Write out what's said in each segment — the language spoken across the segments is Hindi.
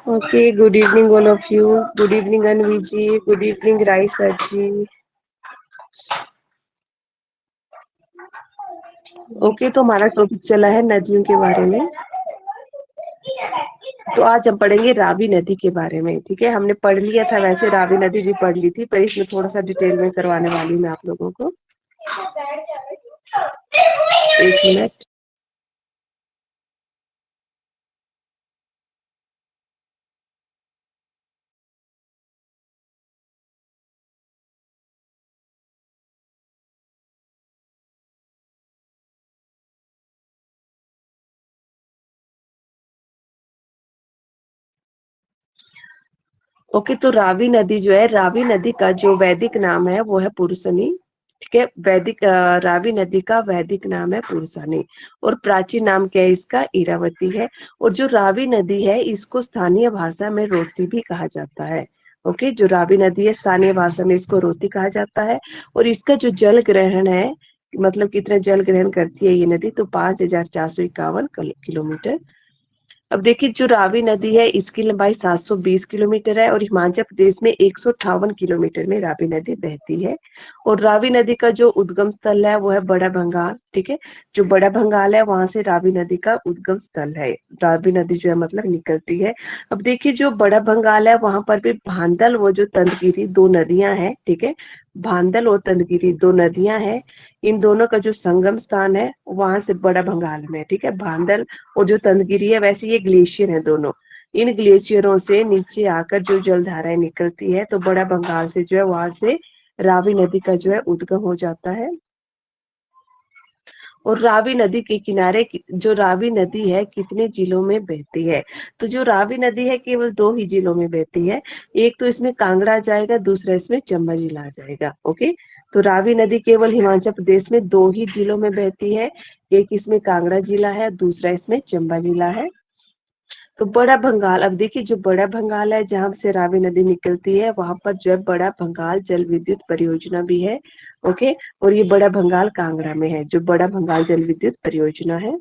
Okay, good evening all of you. Good evening Anvi ji. Good evening Rai sir ji. Okay, तो हमारा टॉपिक चला है नदियों के बारे में। तो आज हम पढ़ेंगे रावी नदी के बारे में। ठीक है, हमने पढ़ लिया था वैसे, रावी नदी भी पढ़ ली थी, पर इसमें थोड़ा सा डिटेल में करवाने वाली हूँ मैं आप लोगों को। एक मिनट। ओके, तो रावी नदी जो है, रावी नदी का जो वैदिक नाम है वो है पुरुषनी। ठीक है, वैदिक रावी नदी का वैदिक नाम है पुरुषनी, और प्राचीन नाम क्या है इसका? इरावती है। और जो रावी नदी है इसको स्थानीय भाषा में रोती भी कहा जाता है। ओके, जो रावी नदी है स्थानीय भाषा में इसको रोती कहा जाता है। और इसका जो जल ग्रहण है, मतलब कितना जल ग्रहण करती है ये नदी, तो 5,451 किलोमीटर। अब देखिए, जो रावी नदी है इसकी लंबाई 720 किलोमीटर है, और हिमाचल प्रदेश में 158 किलोमीटर में रावी नदी बहती है। और रावी नदी का जो उद्गम स्थल है वो है बड़ा भंगाल। ठीक है, जो बड़ा भंगाल है वहां से रावी नदी का उद्गम स्थल है। रावी नदी जो है मतलब निकलती है। अब देखिए, जो बड़ा भंगाल है वहां पर भी भांदल वो जो तंदगिरी दो नदियां हैं। ठीक है, भांदल और तंदगिरी दो नदियां हैं। इन दोनों का जो संगम स्थान है वहां से बड़ा भंगाल में। ठीक है, भांदल और जो तंदगिरी है, वैसे ये ग्लेशियर है दोनों। इन ग्लेशियरों से नीचे आकर जो जलधाराएं निकलती है, तो बड़ा बंगाल से जो है वहां से रावी नदी का जो है उद्गम हो जाता है। और रावी नदी के किनारे जो रावी नदी है कितने जिलों में बहती है? तो जो रावी नदी है केवल दो ही जिलों में बहती है। एक तो इसमें कांगड़ा आ जाएगा, दूसरा इसमें चंबा जिला आ जाएगा। ओके, तो रावी नदी केवल हिमाचल प्रदेश में दो ही जिलों में बहती है। एक इसमें कांगड़ा जिला है, दूसरा इसमें चंबा जिला है। तो बड़ा भंगाल, अब देखिए जो बड़ा भंगाल है जहां से रावी नदी निकलती है वहां पर जो है बड़ा भंगाल जल विद्युत परियोजना भी है। ओके, और ये बड़ा भंगाल कांगड़ा में है, जो बड़ा भंगाल जल विद्युत परियोजना है।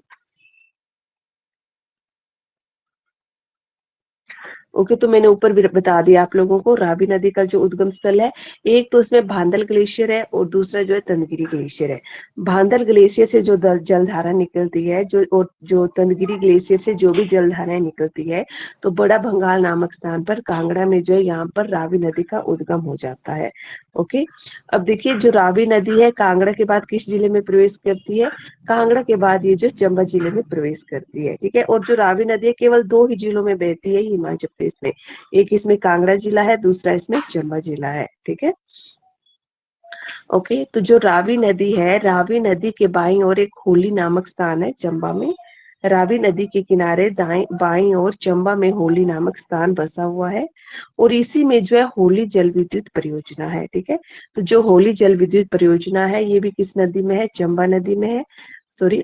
ओके, तो मैंने ऊपर भी बता दिया आप लोगों को रावी नदी का जो उद्गम स्थल है। एक तो उसमें भांदल ग्लेशियर है और दूसरा जो है तंदगिरी ग्लेशियर है। भांदल ग्लेशियर से जो जलधारा निकलती है, जो और जो तंदगिरी ग्लेशियर से जो भी जलधाराएं निकलती है, तो बड़ा भंगाल नामक स्थान पर कांगड़ा में जो है यहाँ पर रावी नदी का उद्गम हो जाता है। ओके, अब देखिए जो रावी नदी है कांगड़ा के बाद किस जिले में प्रवेश करती है? कांगड़ा के बाद ये जो चंबा जिले में प्रवेश करती है। ठीक है, और जो रावी नदी है केवल दो ही जिलों में बहती है हिमाचल प्रदेश में। एक इसमें कांगड़ा जिला है, दूसरा इसमें चंबा जिला है। ठीक है, ओके, तो जो रावी नदी है, रावी नदी के बाईं ओर एक होली नामक स्थान है चंबा में। रावी नदी के किनारे दाएं बाईं ओर चंबा में होली नामक स्थान बसा हुआ है, और इसी में जो है होली जल विद्युत परियोजना है। ठीक है, तो जो होली जल विद्युत परियोजना है ये भी किस नदी में है? चंबा नदी में है। सॉरी,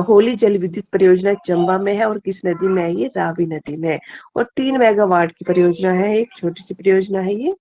होली जल विद्युत परियोजना चंबा में है, और किस नदी में है? ये रावी नदी में है। और 3 मेगावाट की परियोजना है, एक छोटी सी परियोजना है ये।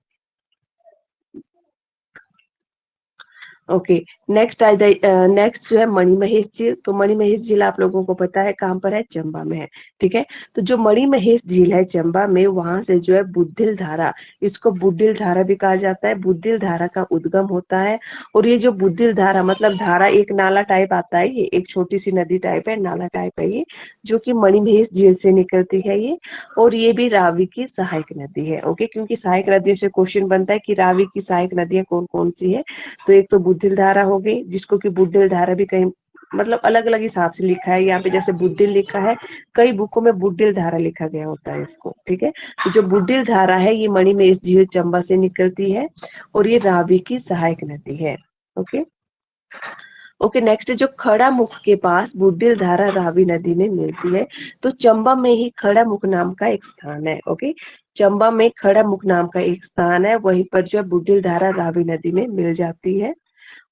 ओके, नेक्स्ट आ जाए, नेक्स्ट जो है मणिमहेश झील। तो मणिमहेश झील आप लोगों को पता है कहाँ पर है? चंबा में है। ठीक है, तो जो मणिमहेश झील है चंबा में, वहां से जो है बुद्धिल धारा, इसको बुद्धिल धारा भी कहा जाता है, बुद्धिल धारा का उद्गम होता है। और ये जो बुद्धिल धारा मतलब धारा एक नाला टाइप आता है, ये एक छोटी सी नदी टाइप है, नाला टाइप है ये, जो कि मणिमहेश झील से निकलती है ये। और ये भी रावी की सहायक नदी है। ओके, क्योंकि सहायक नदियों से क्वेश्चन बनता है कि रावी की सहायक नदियां कौन कौन सी है। तो एक तो बुद्धिल धारा हो गई, जिसको कि बुद्धिल धारा भी कहीं मतलब अलग अलग हिसाब से लिखा है। यहाँ पे जैसे बुद्धिल लिखा है, कई बुकों में बुड्ढिल धारा लिखा गया होता है इसको। ठीक है, तो जो बुड्ढिल धारा है ये मणिमहेश झील चंबा से निकलती है, और ये रावी की सहायक नदी है। ओके, ओके, नेक्स्ट जो खड़ा मुख के पास बुड्ढिल धारा रावी नदी में मिलती है। तो चंबा में ही खड़ा मुख नाम का एक स्थान है। ओके, चंबा में खड़ा मुख नाम का एक स्थान है, वहीं पर जो है बुड्ढिल धारा रावी नदी में मिल जाती है।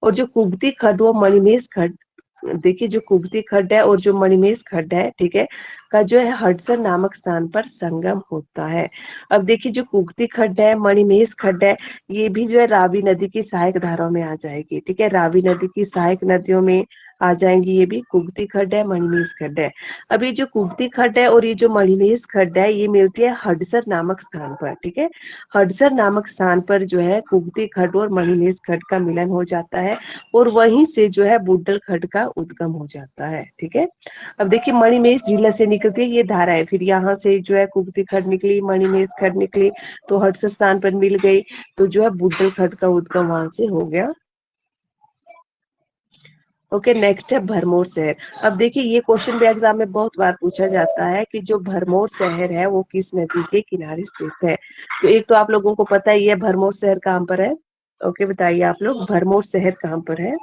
और जो कुगती खड्ड वो मणिमेश खड्ड, देखिए जो कुगती खड्ड है और जो मणिमेश खड्ड है, ठीक है, का जो है हडसन नामक स्थान पर संगम होता है। अब देखिए जो कुगती खड्ड है, मणिमेश खड्ड है, ये भी जो है रावी नदी की सहायक धाराओं में आ जाएगी। ठीक है, रावी नदी की सहायक नदियों में आ जाएंगी, ये भी कुगती खड्ड है, मणिमहेश खड्ड है। अब ये जो कुगती खड्ड है और ये जो मणिमहेश खड्ड है ये मिलती है हडसर नामक स्थान पर, ठीक है। हडसर नामक स्थान पर जो है कुगती खड्ड और मणिमहेश खड्ड का मिलन हो जाता है और वहीं से जो है बुड्डल खड्ड का उद्गम हो जाता है, ठीक है। अब देखिए मणिमहेश झील से निकलती है ये धाराएं, फिर यहाँ से जो है कुगती खड्ड निकली, मणिमहेश खड्ड निकली, तो हडसर स्थान पर मिल गई, तो जो है बुड्डल खड्ड का उद्गम वहां से हो गया। ओके, नेक्स्ट है भरमौर शहर। अब देखिए ये क्वेश्चन भी एग्जाम में बहुत बार पूछा जाता है कि जो भरमौर शहर है वो किस नदी के किनारे स्थित है। तो एक तो आप लोगों को पता ही है भरमौर शहर कहाँ पर है। ओके, बताइए आप लोग भरमौर शहर कहाँ पर है।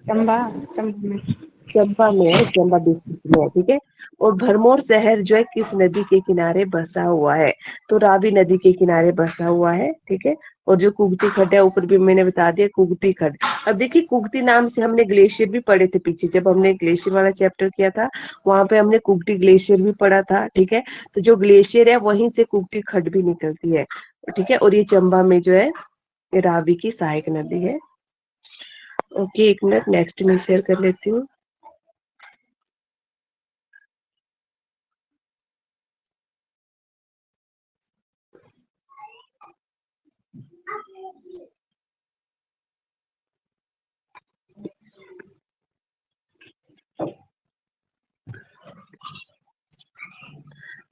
चंबा, चंबा में। चंबा में है, चंबा डिस्ट्रिक्ट में है, ठीक है। और भरमौर शहर जो है किस नदी के किनारे बसा हुआ है, तो रावी नदी के किनारे बसा हुआ है, ठीक है। और जो कुगती खड्ड है ऊपर भी मैंने बता दिया कुगती खड्ड। अब देखिए कुगती नाम से हमने ग्लेशियर भी पढ़े थे पीछे, जब हमने ग्लेशियर वाला चैप्टर किया था वहां पे हमने कुगती ग्लेशियर भी पढ़ा था, ठीक है। तो जो ग्लेशियर है वहीं से कुगती खड्ड भी निकलती है, ठीक है। और ये चंबा में जो है रावी की सहायक नदी है। ओके, एक मिनट नेक्स्ट में शेयर कर लेती हूँ।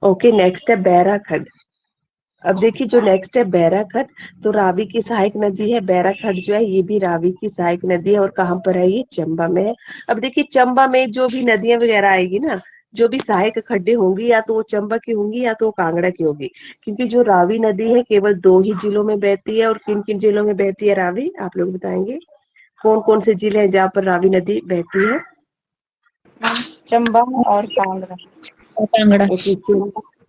ओके, नेक्स्ट है बैराखंड। अब देखिए जो नेक्स्ट है बैराखंड, तो रावी की सहायक नदी है बैराखंड जो है, ये भी रावी की सहायक नदी है और कहाँ पर है, ये चंबा में है। अब देखिए चंबा में जो भी नदियां वगैरह आएगी ना, जो भी सहायक खड्डे होंगी या तो वो चंबा की होंगी या तो वो कांगड़ा की होगी, क्योंकि जो रावी नदी है केवल 2 ही जिलों में बहती है। और किन किन जिलों में बहती है रावी, आप लोग बताएंगे कौन कौन से जिले हैं जहाँ पर रावी नदी बहती है। चंबा और कांगड़ा। और कांगड़ा। ओके,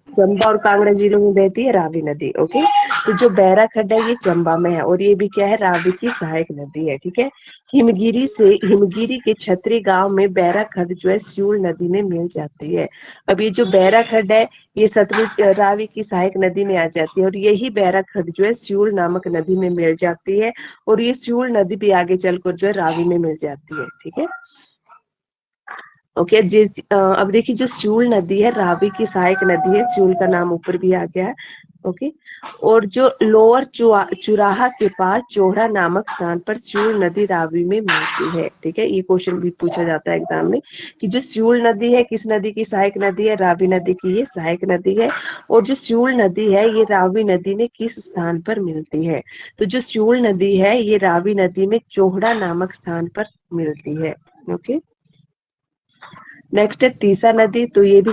चंबा और कांगड़ा जिलों में बहती है रावी नदी। ओके, तो जो बैराखंड है ये चंबा में है और ये भी क्या है, रावी की सहायक नदी है, ठीक है। हिमगिरी के छतरी गांव में बैराखंड जो है स्यूल नदी में मिल जाती है। अब ये जो बैराखंड है ये सतलुज रावी की सहायक नदी में आ जाती है और यही बैराखंड जो है स्यूल नामक नदी में मिल जाती है और ये स्यूल नदी भी आगे चलकर जो है रावी में मिल जाती है, ठीक है। ओके, अब देखिए जो स्यूल नदी है रावी की सहायक नदी है, स्यूल का नाम ऊपर भी आ गया है। ओके, और जो लोअर चुराहा के पास चोहड़ा नामक स्थान पर स्यूल नदी रावी में मिलती है, ठीक है। ये क्वेश्चन भी पूछा जाता है एग्जाम में कि जो स्यूल नदी है किस नदी की सहायक नदी है, रावी नदी की ये सहायक नदी है। और जो स्यूल नदी है ये रावी नदी में किस स्थान पर मिलती है, तो जो स्यूल नदी है ये रावी नदी में चोहड़ा नामक स्थान पर मिलती है। ओके, नेक्स्ट है तीसा नदी, तो ये भी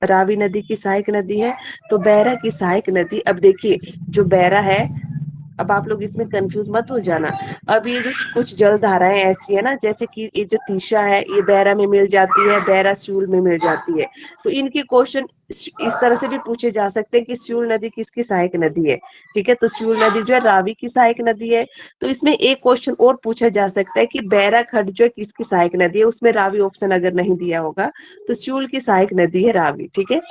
रावी नदी की सहायक नदी है। तो बैरा की सहायक नदी, अब देखिए जो बैरा है, अब आप लोग इसमें कंफ्यूज मत हो जाना। अब ये जो कुछ जल धाराएं ऐसी है ना, जैसे कि ये जो तीशा है ये बैरा में मिल जाती है, बैरा स्यूल में मिल जाती है, तो इनके क्वेश्चन इस तरह से भी पूछे जा सकते हैं कि स्यूल नदी किसकी सहायक नदी है, ठीक है। तो स्यूल नदी जो है रावी की सहायक नदी है। तो इसमें एक क्वेश्चन और पूछा जा सकता है कि बैराखंड जो है किसकी सहायक नदी है, उसमें रावी ऑप्शन अगर नहीं दिया होगा तो स्यूल की सहायक नदी है रावी, ठीक है।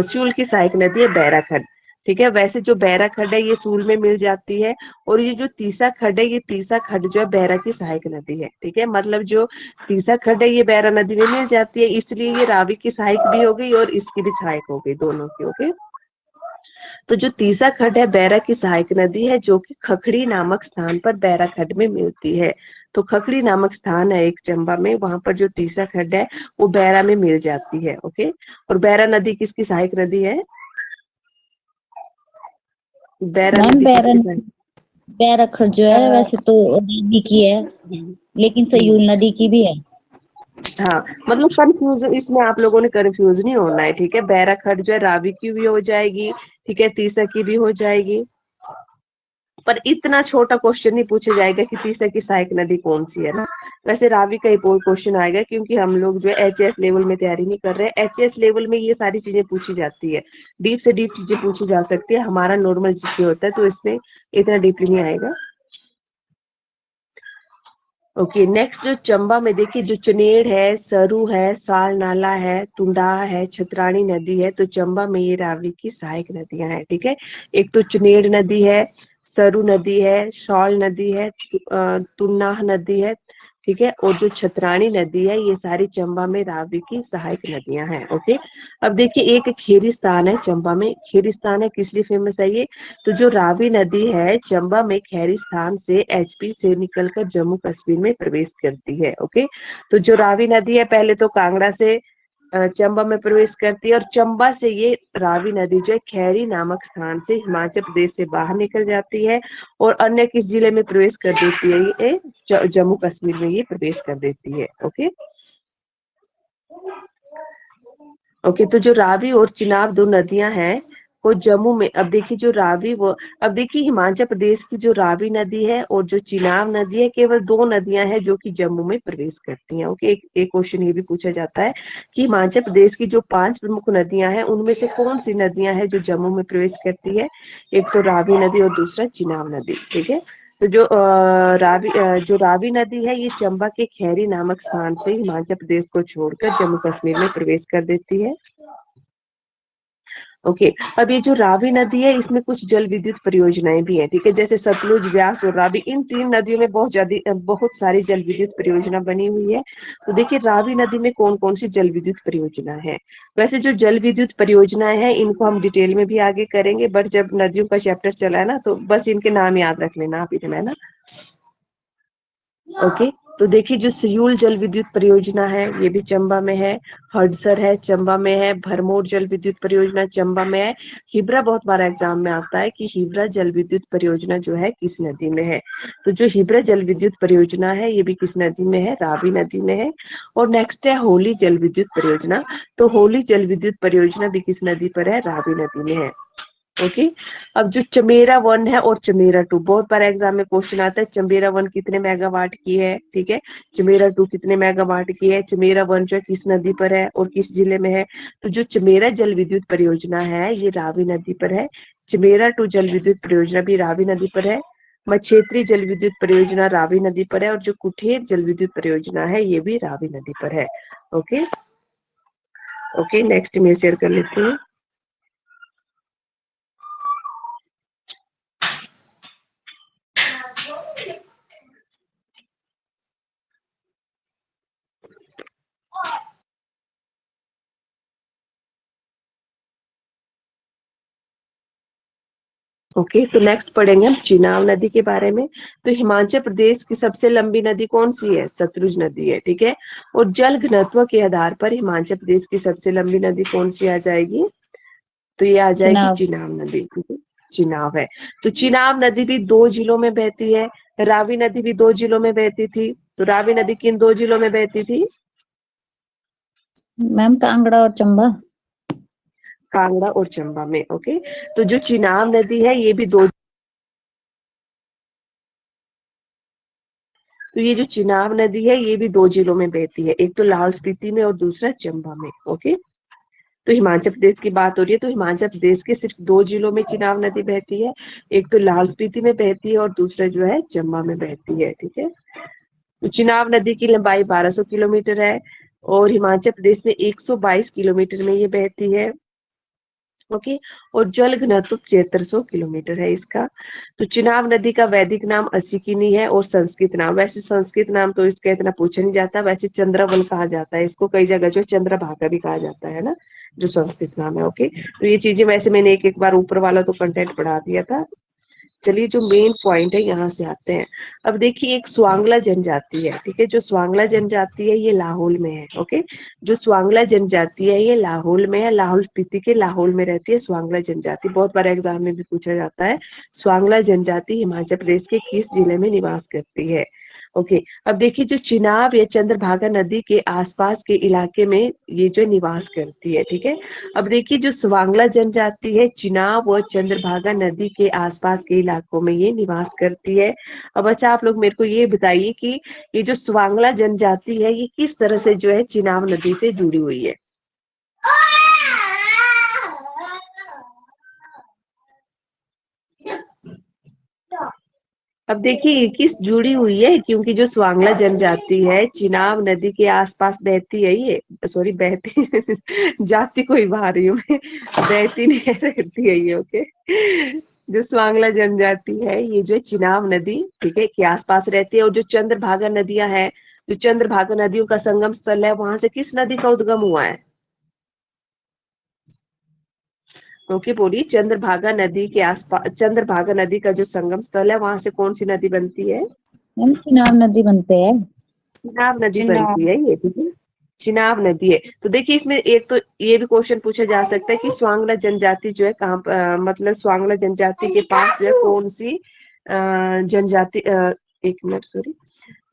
स्यूल की सहायक नदी है बैराखंड, ठीक है। वैसे जो बैराखंड है ये सूल में मिल जाती है और ये जो तीसा खड्ड है ये तीसा खड्ड जो है बैरा की सहायक नदी है, ठीक है। मतलब जो तीसा खड्ड है ये बैरा नदी में मिल जाती है, इसलिए ये रावी की सहायक भी हो गई और इसकी भी सहायक हो गई, दोनों की। ओके, तो जो तीसा खड्ड है बैरा की सहायक नदी है जो कि खखड़ी नामक स्थान पर बैराखंड में मिलती है। तो खखड़ी नामक स्थान है एक चंबा में, वहां पर जो तीसा खड्ड है वो बैरा में मिल जाती है। ओके, और बैरा नदी किसकी सहायक नदी है, बैरा मैम नदी किसकी सहायक। बैराखंड जो है वैसे तो नदी की है, लेकिन हम्म, सयूल नदी की भी है। हाँ, मतलब कंफ्यूज इसमें आप लोगों ने कंफ्यूज नहीं होना है, ठीक है। बैराखंड जो है रावी की भी हो जाएगी, ठीक है, तीसा की भी हो जाएगी, पर इतना छोटा क्वेश्चन नहीं पूछा जाएगा कि तीसरा की सहायक नदी कौन सी है ना। वैसे रावी का ही क्वेश्चन आएगा क्योंकि हम लोग जो है एचएस लेवल में तैयारी नहीं कर रहे हैं। एचएस लेवल में ये सारी चीजें पूछी जाती है, डीप से डीप चीजें पूछी जा सकती है। हमारा नॉर्मल जीके होता है तो इसमें इतना डीपली नहीं आएगा। ओके, नेक्स्ट जो चंबा में देखिए जो चनेड़ है, सरू है, साल नाला है, तुंडाह है, छतरानी नदी है, तो चंबा में ये रावी की सहायक नदियां हैं, ठीक है। एक तो चनेड़ नदी है, सरू नदी है, शॉल नदी है, तुन्नाह नदी है, ठीक है। और जो छतरानी नदी है ये सारी चंबा में रावी की सहायक नदियां हैं। ओके, अब देखिए एक खेरिस्तान है चंबा में। खेरिस्तान है किस लिए फेमस है ये? तो जो रावी नदी है चंबा में खेरिस्तान से एचपी से निकलकर जम्मू कश्मीर में प्रवेश करती है। ओके, तो जो रावी नदी है पहले तो कांगड़ा से चंबा में प्रवेश करती है, और चंबा से ये रावी नदी जो है खैरी नामक स्थान से हिमाचल प्रदेश से बाहर निकल जाती है और अन्य किस जिले में प्रवेश कर देती है? ये जम्मू कश्मीर में ये प्रवेश कर देती है। ओके ओके, तो जो रावी और चिनाब दो नदियां हैं वो जम्मू में, अब देखिए जो रावी वो, अब देखिए हिमाचल प्रदेश की जो रावी नदी है और जो चिनाब नदी है केवल दो नदियां हैं जो कि जम्मू में प्रवेश करती हैं। ओके, एक क्वेश्चन ये भी पूछा जाता है कि हिमाचल प्रदेश की जो 5 प्रमुख नदियां हैं उनमें से कौन सी नदियां हैं जो जम्मू में प्रवेश करती है? एक तो रावी नदी और दूसरा चिनाब नदी। ठीक है, तो जो रावी नदी है ये चंबा के खैरी नामक स्थान से हिमाचल प्रदेश को छोड़कर जम्मू कश्मीर में प्रवेश कर देती है। ओके, अब ये जो रावी नदी है इसमें कुछ जल विद्युत परियोजनाएं भी हैं। ठीक है, जैसे सतलुज, व्यास और रावी, इन 3 नदियों में बहुत सारी जल विद्युत परियोजना बनी हुई है। तो देखिए रावी नदी में कौन कौन सी जल विद्युत परियोजना है? वैसे जो जल विद्युत परियोजनाएं हैं इनको हम डिटेल में भी आगे करेंगे, बट जब नदियों का चैप्टर चला है ना तो बस इनके नाम याद रख लेना आप इतना, है ना। ओके, तो देखिए जो सियूल जल विद्युत परियोजना है ये भी चंबा में है, हडसर है चंबा में है, भरमौर जल विद्युत परियोजना चंबा में है। हिब्रा बहुत बार एग्जाम में आता है कि हिब्रा जल विद्युत परियोजना जो है किस नदी में है? तो जो हिब्रा जल विद्युत परियोजना है ये भी किस नदी में है? रावी नदी में है। और नेक्स्ट है होली जल विद्युत परियोजना। तो होली जल विद्युत परियोजना भी किस नदी पर है? रावी नदी में है। ओके, अब जो चमेरा 1 है और चमेरा 2 बहुत बार एग्जाम में क्वेश्चन आता है, चमेरा 1 कितने मेगावाट की है? ठीक है, चमेरा 2 कितने मेगावाट की है? चमेरा 1 जो है किस नदी पर है और किस जिले में है? तो जो चमेरा जल विद्युत परियोजना है ये रावी नदी पर है। चमेरा 2 जल विद्युत परियोजना भी रावी नदी पर है। मछेत्री जल विद्युत परियोजना रावी नदी पर है, और जो कुठेर जल विद्युत परियोजना है ये भी रावी नदी पर है। ओके ओके, नेक्स्ट मैं शेयर कर लेती हूँ। ओके, तो नेक्स्ट पढ़ेंगे हम चिनाब नदी के बारे में। तो हिमाचल प्रदेश की सबसे लंबी नदी कौन सी है? सतलुज नदी है। ठीक है, और जल घनत्व के आधार पर हिमाचल प्रदेश की सबसे लंबी नदी कौन सी आ जाएगी? तो ये आ जाएगी चिनाब। चिनाब नदी। ठीक है, चिनाब है। तो चिनाब नदी भी 2 जिलों में बहती है। रावी नदी भी 2 जिलों में बहती थी। तो रावी नदी किन 2 जिलों में बहती थी? मैम कांगड़ा और चंबा। कांगड़ा और चंबा में। ओके, तो जो चिनाब नदी है ये भी 2, तो ये जो चिनाब नदी है ये भी 2 जिलों में बहती है, एक तो लाहौल स्पीति में और दूसरा चंबा में। ओके, तो हिमाचल प्रदेश की बात हो रही है तो हिमाचल प्रदेश के सिर्फ 2 जिलों में चिनाब नदी बहती है, एक तो लाहौल स्पीति में बहती है और दूसरा जो है चंबा में बहती है। ठीक है, तो चिनाब नदी की लंबाई 1200 किलोमीटर है और हिमाचल प्रदेश में 122 किलोमीटर में ये बहती है। ओके, और जल घनत्व 7300 किलोमीटर है इसका। तो चिनाब नदी का वैदिक नाम असिकिनी है और संस्कृत नाम, वैसे संस्कृत नाम तो इसका इतना पूछा नहीं जाता, वैसे चंद्रवन कहा जाता है इसको, कई जगह जो चंद्रभागा भी कहा जाता है ना, जो संस्कृत नाम है। ओके, तो ये चीजें वैसे मैंने एक एक बार ऊपर वाला तो कंटेंट पढ़ा दिया था। चलिए जो मेन पॉइंट है यहाँ से आते हैं। अब देखिए एक स्वांगला जनजाति है। ठीक है, जो स्वांगला जनजाति है ये लाहौल में है। ओके, जो स्वांगला जनजाति है ये लाहौल में है, लाहौल स्पीति के लाहौल में रहती है स्वांगला जनजाति। बहुत बार एग्जाम में भी पूछा जाता है स्वांगला जनजाति हिमाचल प्रदेश के किस जिले में निवास करती है। ओके, अब देखिए जो चिनाब या चंद्रभागा नदी के आसपास के इलाके में ये जो निवास करती है। ठीक है, अब देखिए जो स्वांगला जनजाति है चिनाब और चंद्रभागा नदी के आसपास के इलाकों में ये निवास करती है। अब अच्छा आप लोग मेरे को ये बताइए कि ये जो स्वांगला जनजाति है ये किस तरह से जो है चिनाब नदी से जुड़ी हुई है? अब देखिए ये किस जुड़ी हुई है, क्योंकि जो स्वांगला जनजाति है चिनाब नदी के आसपास बहती है, ये सॉरी बहती जाति कोई बहा रही हूँ मैं, बहती नहीं है, रहती है ये। ओके, जो स्वांगला जनजाति है ये जो है चिनाब नदी, ठीक है, के आसपास रहती है, और जो चंद्रभागा नदियां हैं जो चंद्रभागा नदियों का संगम स्थल है वहां से किस नदी का उद्गम हुआ है? क्योंकि पूरी चंद्रभागा नदी के आसपास, चंद्रभागा नदी का जो संगम स्थल है वहां से कौन सी नदी बनती है? हम चिनाब नदी बनते हैं। चिनाब नदी बनती चिनाब। है ये, ठीक है, चिनाब नदी है। तो देखिए इसमें एक तो ये भी क्वेश्चन पूछा जा सकता है कि स्वांगला जनजाति जो है कहाँ मतलब स्वांगला जनजाति के पास जो है कौन सी जनजाति, एक मिनट सॉरी,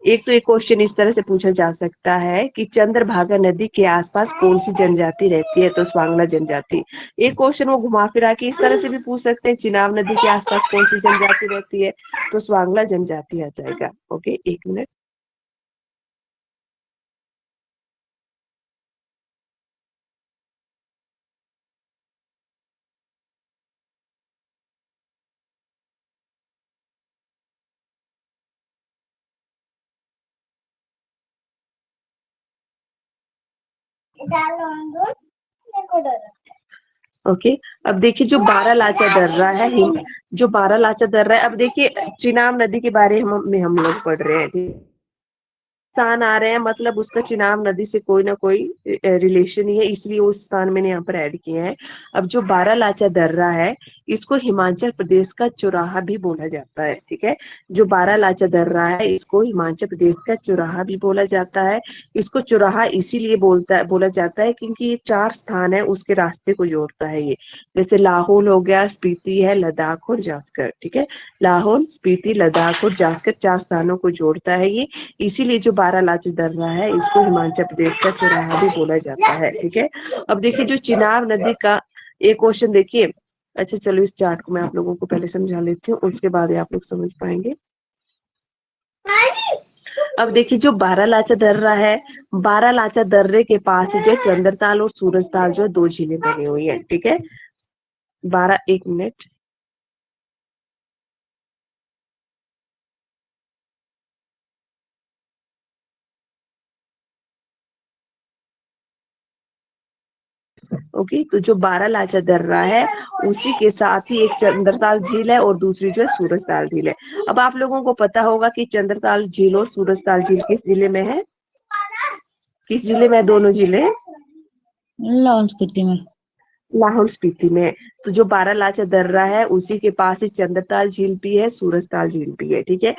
एक तो एक क्वेश्चन इस तरह से पूछा जा सकता है कि चंद्रभागा नदी के आसपास कौन सी जनजाति रहती है, तो स्वांगला जनजाति। एक क्वेश्चन वो घुमा फिरा के इस तरह से भी पूछ सकते हैं, चिनाब नदी के आसपास कौन सी जनजाति रहती है, तो स्वांगला जनजाति आ जाएगा। ओके, एक मिनट। ओके, अब देखिए जो बारालाचा दर्रा है, जो बारालाचा दर्रा है, अब देखिए चिनाब नदी के बारे में हम लोग पढ़ रहे हैं, ठीक है? स्थान आ रहे हैं मतलब उसका चिनाब नदी से कोई ना कोई रिलेशन ही है, इसलिए उस स्थान मैंने यहाँ पर ऐड किए हैं। अब जो बारालाचा दर्रा है इसको हिमाचल प्रदेश का चौराहा भी बोला जाता है, ठीक है। जो बारालाचा दर्रा है इसको हिमाचल प्रदेश का चौराहा भी बोला जाता है। इसको चौराहा इसीलिए बोला जाता है क्योंकि ये 4 स्थान है उसके रास्ते को जोड़ता है ये। जैसे लाहौल हो गया, स्पीति है, लद्दाख और जास्कर, ठीक है। लाहौल, स्पीति, लद्दाख और जास्कर 4 स्थानों को जोड़ता है ये। इसीलिए जो बारालाचा दर्रा है इसको हिमाचल प्रदेश का चौराहा भी बोला जाता है, ठीक है। अब देखिए जो चिनाब नदी का एक क्वेश्चन देखिए, अच्छा चलो इस चार्ट को मैं आप लोगों को पहले समझा लेती हूँ, उसके बाद ही आप लोग समझ पाएंगे। अब देखिए जो बारालाचा दर्रा है, बारालाचा दर्रे के पास जो चंद्रताल और सूरजताल जो 2 झीलें बनी हुई है, ठीक है। 1 मिनट। ओके, तो जो बारालाचा दर्रा है उसी के साथ ही एक चंद्रताल झील है और दूसरी जो है सूरजताल झील है। अब आप लोगों को पता होगा कि चंद्रताल झील और सूरजताल झील किस जिले में है? किस जिले में है दोनों जिले? लाहौल स्पीति में। लाहौल स्पीति में। तो जो बारालाचा दर्रा है उसी के पास ही चंद्रताल झील भी है, सूरजताल झील भी है, ठीक है।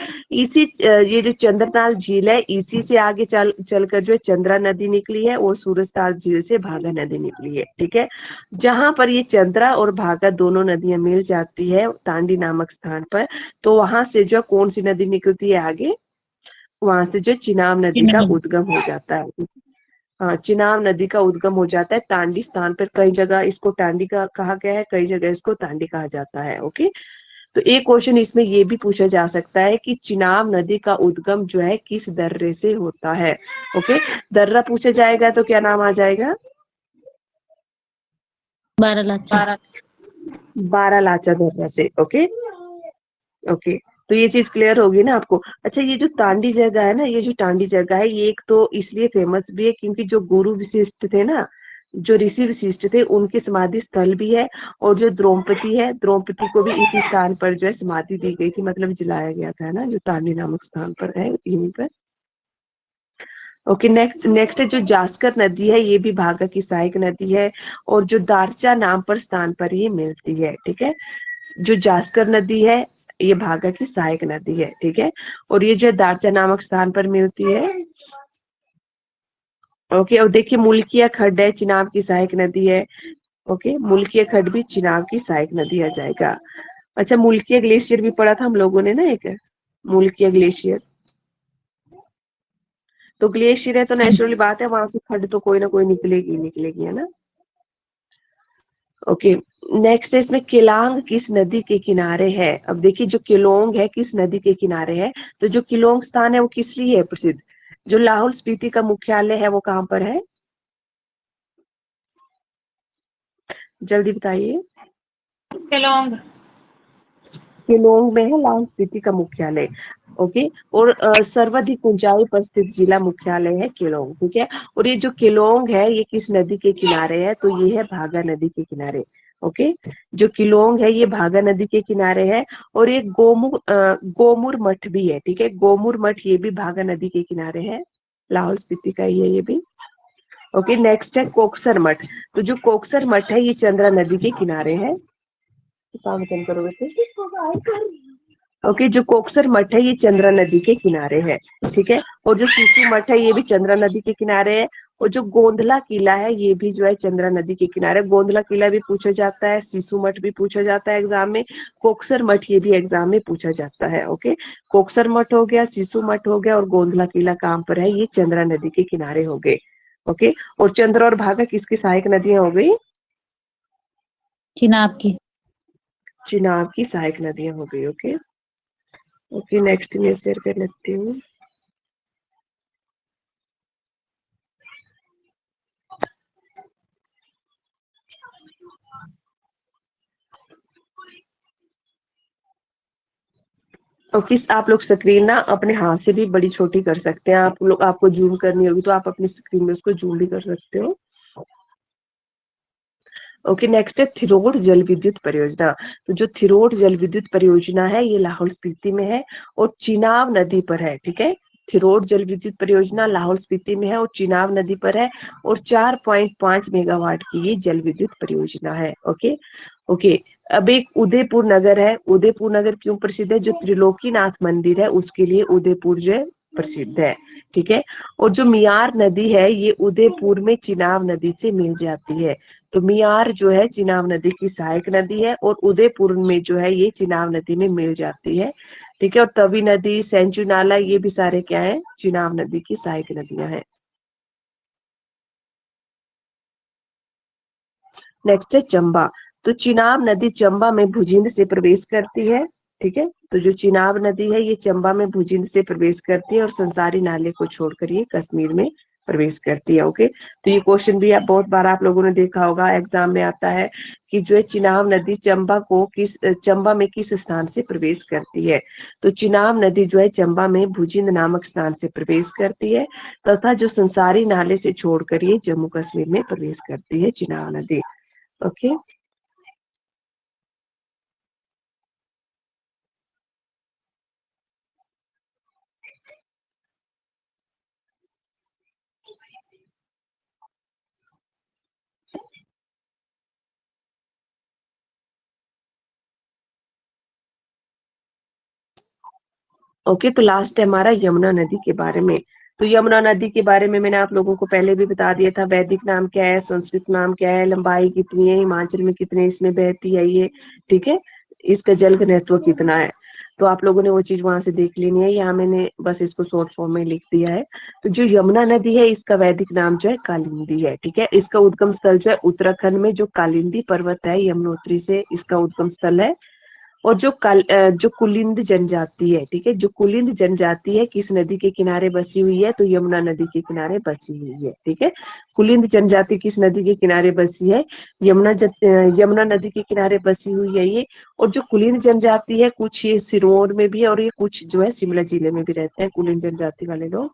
ये जो चंद्रताल झील है इसी से आगे चलकर जो है चंद्रा नदी निकली है और सूरजताल झील से भागा नदी निकली है, ठीक है। जहां पर ये चंद्रा और भागा दोनों नदियां मिल जाती है तांडी नामक स्थान पर, तो वहां से जो कौन सी नदी निकलती है आगे? वहां से जो चिनाब नदी का चिनाब। उद्गम हो जाता है। हाँ, चिनाब नदी का उद्गम हो जाता है तांडी स्थान पर। कई जगह इसको टांडी का कहा गया है, कई जगह इसको तांडी कहा जाता है। ओके, तो एक क्वेश्चन इसमें ये भी पूछा जा सकता है कि चिनाब नदी का उद्गम जो है किस दर्रे से होता है? ओके, दर्रा पूछा जाएगा तो क्या नाम आ जाएगा? बारालाचा। बारालाचा दर्रा से। ओके ओके, तो ये चीज क्लियर होगी ना आपको। अच्छा, ये जो तांडी जगह है ना, ये जो तांडी जगह है ये एक तो इसलिए फेमस भी है क्योंकि जो गुरु विशिष्ट थे ना, जो ऋषि विशिष्ट थे उनकी समाधि स्थल भी है। और जो द्रौपदी है, द्रौपदी को भी इसी स्थान पर जो है समाधि दी गई थी, मतलब जलाया गया था ना, जो तांडी नामक स्थान पर है यहीं पर। ओके, नेक्स्ट है जो जास्कर नदी है, ये भी भागा की सहायक नदी है और जो दारचा नाम पर स्थान पर ये मिलती है, ठीक है। जो जास्कर नदी है ये भागा की सहायक नदी है, ठीक है। और ये जो दारचा नामक स्थान पर मिलती है। ओके, और देखिए मुल्किया खड्ड है, चिनाब की सहायक नदी है। ओके, मुल्किया खड्ड भी चिनाब की सहायक नदी आ जाएगा। अच्छा, मुल्किया ग्लेशियर भी पढ़ा था हम लोगों ने ना, एक मुल्किया ग्लेशियर। तो ग्लेशियर है तो नेचुरली बात है वहां से खड्ड तो कोई ना कोई निकलेगी निकलेगी, है ना। ओके, नेक्स्ट है इसमें केलांग किस नदी के किनारे है? अब देखिए जो केलोंग है किस नदी के किनारे है, तो जो केलोंग स्थान है वो किस लिए है प्रसिद्ध? जो लाहौल स्पीति का मुख्यालय है वो कहाँ पर है? जल्दी बताइए। केलोंग। केलोंग में है लाहौल स्पीति का मुख्यालय। ओके, और सर्वाधिक ऊंचाई पर स्थित जिला मुख्यालय है केलोंग, ठीक है। और ये जो केलोंग है ये किस नदी के किनारे है? तो ये है भागा नदी के किनारे। ओके, जो केलोंग है ये भागा नदी के किनारे है। और ये गोमुर मठ भी है, ठीक है। गोमुर मठ ये भी भागा नदी के किनारे है। लाहौल स्पीति का ही है ये भी। ओके, नेक्स्ट है कोकसर मठ। तो जो कोकसर मठ है ये चंद्रा नदी के किनारे है। करोगे ओके, जो कोकसर मठ है ये चंद्रा नदी के किनारे है, ठीक है। और जो सिसु मठ है ये भी चंद्रा नदी के किनारे है। और जो गोंधला किला है ये भी जो है चंद्रा नदी के किनारे। गोंधला किला भी पूछा जाता है, सिसु मठ भी पूछा जाता है एग्जाम में, कोकसर मठ ये भी एग्जाम में पूछा जाता है। ओके, कोकसर मठ हो गया, सिसु मठ हो गया, और गोंधला किला कहाँ पर है, ये चंद्रा नदी के किनारे हो गए। ओके, और चंद्र और भागा किसकी सहायक नदियां हो गई? चिनाब की। चिनाब की सहायक नदियां हो गई। ओके ओके, नेक्स्ट मैं शेयर कर लेती हूँ। ओके, आप लोग स्क्रीन ना अपने हाथ से भी बड़ी छोटी कर सकते हैं। आप लोग, आपको जूम करनी होगी तो आप अपनी स्क्रीन में उसको जूम भी कर सकते हो। ओके, नेक्स्ट है थिरोट जल विद्युत परियोजना। तो जो थिरोट जल विद्युत परियोजना है ये लाहौल स्पीति में है और चिनाब नदी पर है, ठीक है। थिरोट जल विद्युत परियोजना लाहौल स्पीति में है और चिनाब नदी पर है, और 4.5 मेगावाट की ये जल विद्युत परियोजना है। ओके ओके, अब एक उदयपुर नगर है। उदयपुर नगर क्यों प्रसिद्ध है? जो त्रिलोकीनाथ मंदिर है उसके लिए उदयपुर जो है प्रसिद्ध है, ठीक है। और जो मियार नदी है ये उदयपुर में चिनाब नदी से मिल जाती है। तो मियार जो है चिनाब नदी की सहायक नदी है, और उदयपुर में जो है ये चिनाब नदी में मिल जाती है, ठीक है। और तवी नदी, सेंचु नाला, ये भी सारे क्या है, चिनाब नदी की सहायक नदियां हैं। नेक्स्ट है चंबा। तो चिनाब नदी चंबा में भुजिंद से प्रवेश करती है, ठीक है। तो जो चिनाब नदी है ये चंबा में भुजिंद से प्रवेश करती है और संसारी नाले को छोड़कर ये कश्मीर में प्रवेश करती है। ओके, तो ये क्वेश्चन भी आप बहुत बार आप लोगों ने देखा होगा, एग्जाम में आता है कि जो है चिनाब नदी चंबा में किस स्थान से प्रवेश करती है। तो चिनाब नदी जो है चंबा में भुजिंद नामक स्थान से प्रवेश करती है, तथा जो संसारी नाले से छोड़कर ये जम्मू कश्मीर में प्रवेश करती है चिनाब नदी। ओके ओके, तो लास्ट है हमारा यमुना नदी के बारे में। तो यमुना नदी के बारे में मैंने आप लोगों को पहले भी बता दिया था। वैदिक नाम क्या है, संस्कृत नाम क्या है, लंबाई कितनी है, हिमाचल में कितने इसमें बहती है ये, ठीक है। इसका जल घनत्व कितना है, तो आप लोगों ने वो चीज वहां से देख लेनी है। यहाँ मैंने बस इसको शॉर्ट फॉर्म में लिख दिया है। तो जो यमुना नदी है इसका वैदिक नाम जो है कालिंदी है, ठीक है। इसका उद्गम स्थल जो है उत्तराखंड में जो कालिंदी पर्वत है, यमुनोत्री से इसका उद्गम स्थल है। और जो कुलिंद जनजाति है, ठीक है, जो कुलिंद जनजाति है किस नदी के किनारे बसी हुई है, तो यमुना नदी के किनारे बसी हुई है, ठीक है। कुलिंद जनजाति किस नदी के किनारे बसी है? यमुना नदी के किनारे बसी हुई है ये। और जो कुलिंद जनजाति है कुछ ये सिरमौर में भी है, और ये कुछ जो है शिमला जिले में भी रहते हैं कुलिंद जनजाति वाले लोग।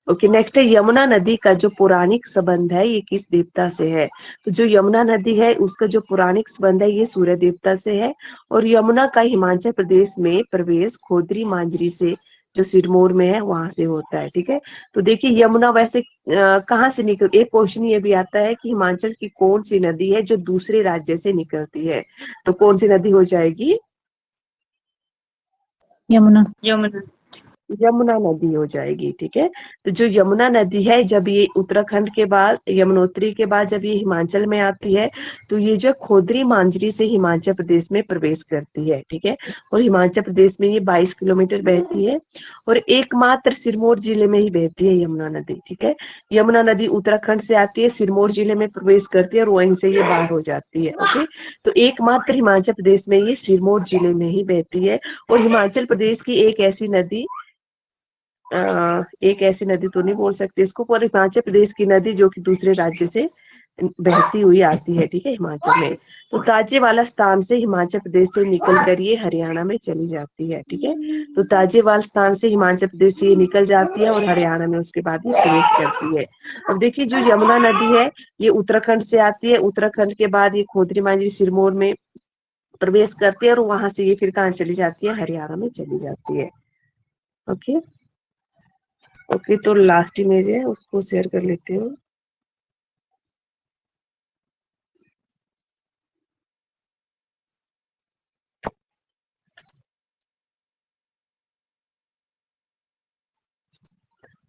ओके, नेक्स्ट है यमुना नदी का जो पौराणिक संबंध है ये किस देवता से है? तो जो यमुना नदी है उसका जो पौराणिक संबंध है ये सूर्य देवता से है। और यमुना का हिमाचल प्रदेश में प्रवेश खोदरी मांजरी से, जो सिरमौर में है वहां से होता है, ठीक है। तो देखिए यमुना वैसे कहाँ से निकल, एक क्वेश्चन ये भी आता है कि हिमाचल की कौन सी नदी है जो दूसरे राज्य से निकलती है, तो कौन सी नदी हो जाएगी? यमुना। यमुना। यमुना नदी हो जाएगी, ठीक है। तो जो यमुना नदी है जब ये उत्तराखंड के बाद, यमुनोत्री के बाद जब ये हिमाचल में आती है, तो ये जो खोदरी मांजरी से हिमाचल प्रदेश में प्रवेश करती है, ठीक है। और हिमाचल प्रदेश में ये 22 किलोमीटर बहती है, और एकमात्र सिरमौर जिले में ही बहती है यमुना नदी, ठीक है। यमुना नदी उत्तराखंड से आती है, सिरमौर जिले में प्रवेश करती है और वहीं से ये बाहर हो जाती है। ओके, तो एकमात्र हिमाचल प्रदेश में ये सिरमौर जिले में ही बहती है। और हिमाचल प्रदेश की एक ऐसी नदी तो नहीं बोल सकते इसको, पर हिमाचल प्रदेश की नदी जो कि दूसरे राज्य से बहती हुई आती है, ठीक है, हिमाचल में। तो ताजे वाला स्थान से हिमाचल प्रदेश से निकल कर ये हरियाणा में चली जाती है, ठीक है। तो ताजे वाला स्थान से हिमाचल प्रदेश से ये निकल जाती है और हरियाणा में उसके बाद ये प्रवेश करती है। अब देखिए जो यमुना नदी है ये उत्तराखंड से आती है, उत्तराखंड के बाद ये खोदरी मांजरी सिरमौर में प्रवेश करती है, और वहां से ये फिर कहाँ चली जाती है, हरियाणा में चली जाती है। ओके ओके, तो लास्ट इमेज है, उसको शेयर कर लेते हो।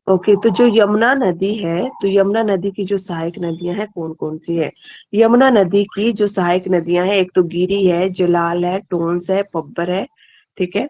ओके, तो जो यमुना नदी है, तो यमुना नदी की जो सहायक नदियां हैं कौन कौन सी है? यमुना नदी की जो सहायक नदियां हैं, एक तो गिरी है, जलाल है, टोंस है, पब्बर है, ठीक है,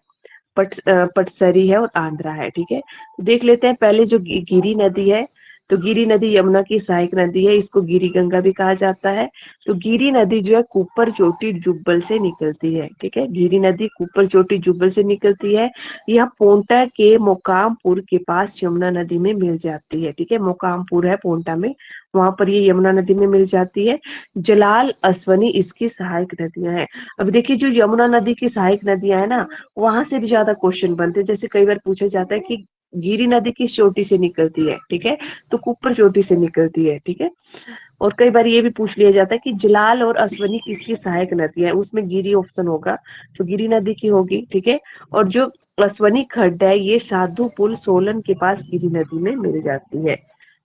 पटसरी है और आंध्रा है, ठीक है। देख लेते हैं पहले जो गिरी नदी है। तो गिरी नदी यमुना की सहायक नदी है, इसको गिरी गंगा भी कहा जाता है। तो गिरी नदी जो है कुप्पर चोटी जुब्बल से निकलती है, ठीक है, गिरी नदी कुप्पर चोटी जुब्बल से निकलती है। यह पोंटा के मोकामपुर के पास यमुना नदी में मिल जाती है, ठीक है, मोकामपुर है पोंटा में, वहां पर ये यमुना नदी में मिल जाती है। जलाल, अश्वनी इसकी सहायक नदियां हैं। अब देखिए जो यमुना नदी की सहायक नदियां है ना, वहां से भी ज्यादा क्वेश्चन बनते हैं। जैसे कई बार पूछा जाता है कि गिरी नदी किस चोटी से निकलती है, ठीक है, तो कुप्पर चोटी से निकलती है, ठीक है। और कई बार ये भी पूछ लिया जाता है कि जलाल और अश्वनी किसकी सहायक नदी है, उसमें गिरी ऑप्शन होगा, तो गिरी नदी की होगी, ठीक है। और जो अश्वनी खड्ड है, ये साधु पुल सोलन के पास गिरी नदी में मिल जाती है।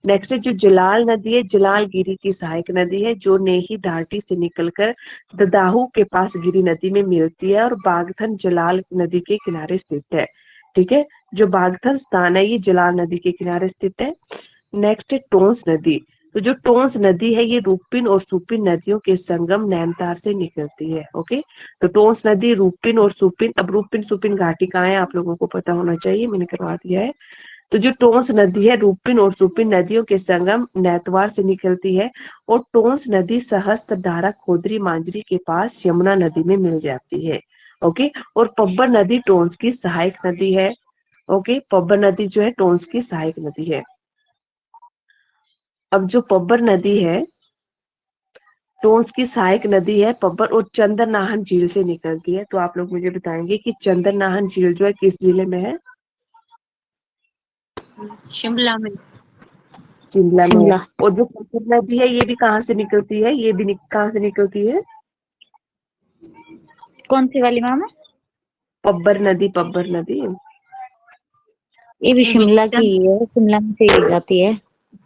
नेक्स्ट है जो जलाल नदी है, जलाल गिरी की सहायक नदी है, जो नेही डार्टी से निकलकर ददाहू के पास गिरी नदी में मिलती है और बागथन जलाल नदी के किनारे स्थित है, ठीक है। जो बागथन स्थान है ये जलाल नदी के किनारे स्थित है। नेक्स्ट है टोंस नदी। तो जो टोंस नदी है ये रूपिन और सुपिन नदियों के संगम नैनतार से निकलती है, ओके। तो टोंस नदी, रूपिन और सुपिन, अब रूपिन सुपिन घाटी कहाँ है आप लोगों को पता होना चाहिए, मैंने करवा दिया है। तो जो टोंस नदी है रूपिन और सुपिन नदियों के संगम नैतवार से निकलती है और टोंस नदी सहस्त्रधारा खोदरी मांजरी के पास यमुना नदी में मिल जाती है, ओके। और पब्बर नदी टोंस की सहायक नदी है, ओके, पब्बर नदी जो है टोंस की सहायक नदी है। अब जो पब्बर नदी है टोंस की सहायक नदी है पब्बर, और चंद्रनाहन झील से निकलती है। तो आप लोग मुझे बताएंगे कि चंद्रनाहन झील जो है किस जिले में है? शिमला में। शिमला में है। शिमला। और जो पब्बर नदी है ये भी कहाँ से निकलती है? ये भी कहाँ से निकलती है? कौन सी वाली मैम? पब्बर नदी, पब्बर नदी ये भी शिमला की ही है, शिमला में से ही जाती है।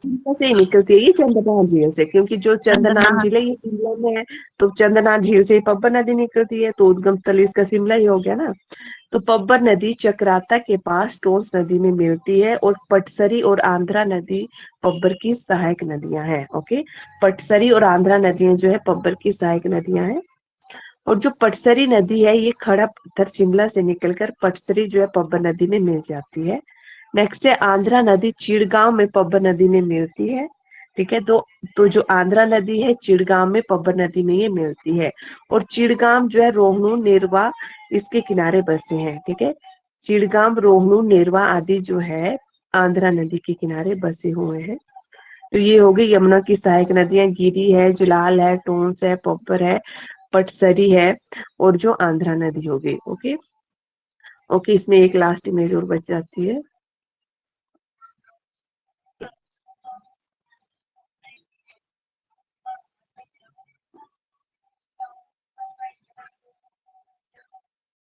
शिमला से ही निकलती है ये चंद्रनाथ झील से, क्योंकि जो चंद्रनाथ चंद्रनाथ। झील है ये शिमला में है। तो चंद्रनाथ झील से ही पब्बर नदी निकलती है, तो उद्गम स्थल इसका शिमला ही हो गया ना। तो पब्बर नदी चक्राता के पास टोंस नदी में मिलती है और पटसरी और आंध्रा नदी पब्बर की सहायक नदियां हैं, ओके। पटसरी और आंध्रा नदियां जो है पब्बर की सहायक नदियां हैं। और जो पटसरी नदी है ये खड़ा पत्थर शिमला से निकलकर पटसरी जो है पब्बर नदी में मिल जाती है। नेक्स्ट है आंध्रा नदी चिड़गांव में पब्बर नदी में मिलती है, ठीक है। तो जो आंध्रा नदी है चिड़गांव में पब्बर नदी में ये मिलती है। और चिड़गांव जो है रोहनू नेरवा इसके किनारे बसे हैं, ठीक है। चिड़गांव, रोहनू, नेरवा आदि जो है आंध्रा नदी के किनारे बसे हुए हैं। तो ये हो गई यमुना की सहायक नदियां, गिरी है, जुलाल है, टोंस है, पब्बर है, पटसरी है और जो आंध्रा नदी हो गई, ओके। ओके, इसमें एक लास्ट इमेज और बच जाती है।